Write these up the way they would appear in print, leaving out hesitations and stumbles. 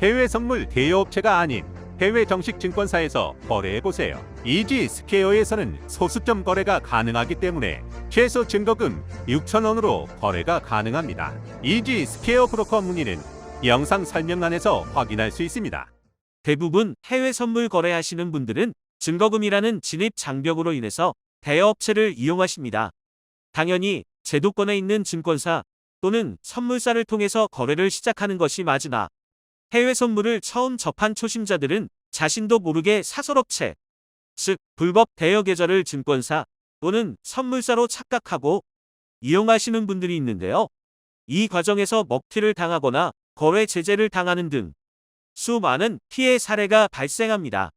해외 선물 대여업체가 아닌 해외 정식 증권사에서 거래해보세요. 이지스퀘어에서는 소수점 거래가 가능하기 때문에 최소 증거금 6,000원으로 거래가 가능합니다. 이지스퀘어 브로커 문의는 영상 설명란에서 확인할 수 있습니다. 대부분 해외 선물 거래하시는 분들은 증거금이라는 진입 장벽으로 인해서 대여업체를 이용하십니다. 당연히 제도권에 있는 증권사 또는 선물사를 통해서 거래를 시작하는 것이 맞으나 해외 선물을 처음 접한 초심자들은 자신도 모르게 사설업체, 즉 불법 대여 계좌를 증권사 또는 선물사로 착각하고 이용하시는 분들이 있는데요. 이 과정에서 먹튀를 당하거나 거래 제재를 당하는 등 수많은 피해 사례가 발생합니다.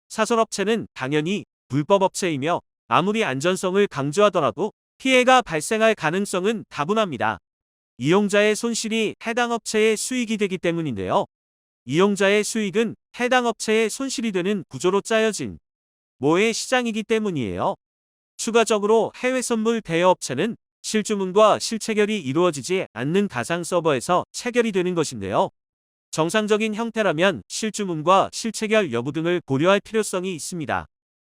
사설업체는 당연히 불법업체이며 아무리 안전성을 강조하더라도 피해가 발생할 가능성은 다분합니다. 이용자의 손실이 해당 업체의 수익이 되기 때문인데요. 이용자의 수익은 해당 업체의 손실이 되는 구조로 짜여진 모의 시장이기 때문이에요. 추가적으로 해외 선물 대여업체는 실주문과 실체결이 이루어지지 않는 가상 서버에서 체결이 되는 것인데요. 정상적인 형태라면 실주문과 실체결 여부 등을 고려할 필요성이 있습니다.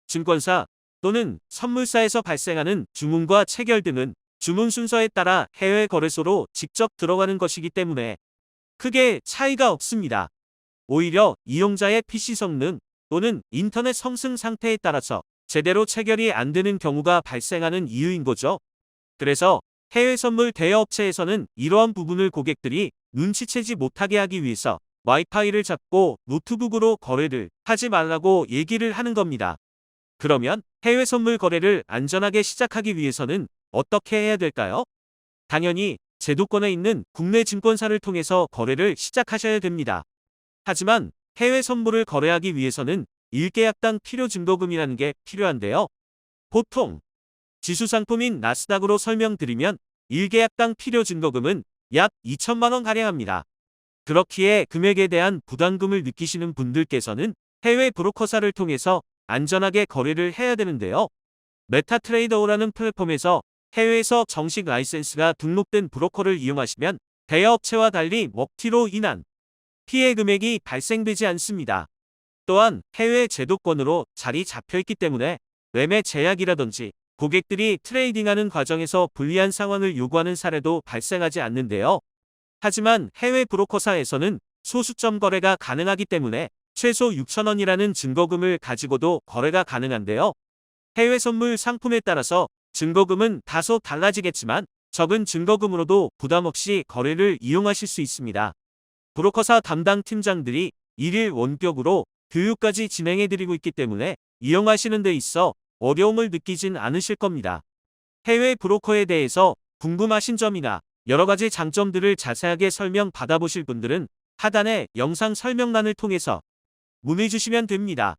증권사 또는 선물사에서 발생하는 주문과 체결 등은 주문 순서에 따라 해외 거래소로 직접 들어가는 것이기 때문에 크게 차이가 없습니다. 오히려 이용자의 PC 성능 또는 인터넷 성능 상태에 따라서 제대로 체결이 안 되는 경우가 발생하는 이유인 거죠. 그래서 해외 선물 대여업체에서는 이러한 부분을 고객들이 눈치채지 못하게 하기 위해서 와이파이를 잡고 노트북으로 거래를 하지 말라고 얘기를 하는 겁니다. 그러면 해외 선물 거래를 안전하게 시작하기 위해서는 어떻게 해야 될까요? 당연히 제도권에 있는 국내 증권사를 통해서 거래를 시작하셔야 됩니다. 하지만 해외 선물을 거래하기 위해서는 1계약당 필요 증거금이라는 게 필요한데요. 보통 지수상품인 나스닥으로 설명드리면 1계약당 필요 증거금은 약 2천만 원가량 합니다. 그렇기에 금액에 대한 부담금을 느끼시는 분들께서는 해외 브로커사를 통해서 안전하게 거래를 해야 되는데요. 메타트레이더라는 플랫폼에서 해외에서 정식 라이센스가 등록된 브로커를 이용하시면 대여업체와 달리 먹튀로 인한 피해 금액이 발생되지 않습니다. 또한 해외 제도권으로 자리 잡혀있기 때문에 매매 제약이라든지 고객들이 트레이딩하는 과정에서 불리한 상황을 요구하는 사례도 발생하지 않는데요. 하지만 해외 브로커사에서는 소수점 거래가 가능하기 때문에 최소 6,000원이라는 증거금을 가지고도 거래가 가능한데요. 해외 선물 상품에 따라서 증거금은 다소 달라지겠지만 적은 증거금으로도 부담 없이 거래를 이용하실 수 있습니다. 브로커사 담당 팀장들이 일일 원격으로 교육까지 진행해드리고 있기 때문에 이용하시는 데 있어 어려움을 느끼진 않으실 겁니다. 해외 브로커에 대해서 궁금하신 점이나 여러가지 장점들을 자세하게 설명 받아보실 분들은 하단의 영상 설명란을 통해서 문의 주시면 됩니다.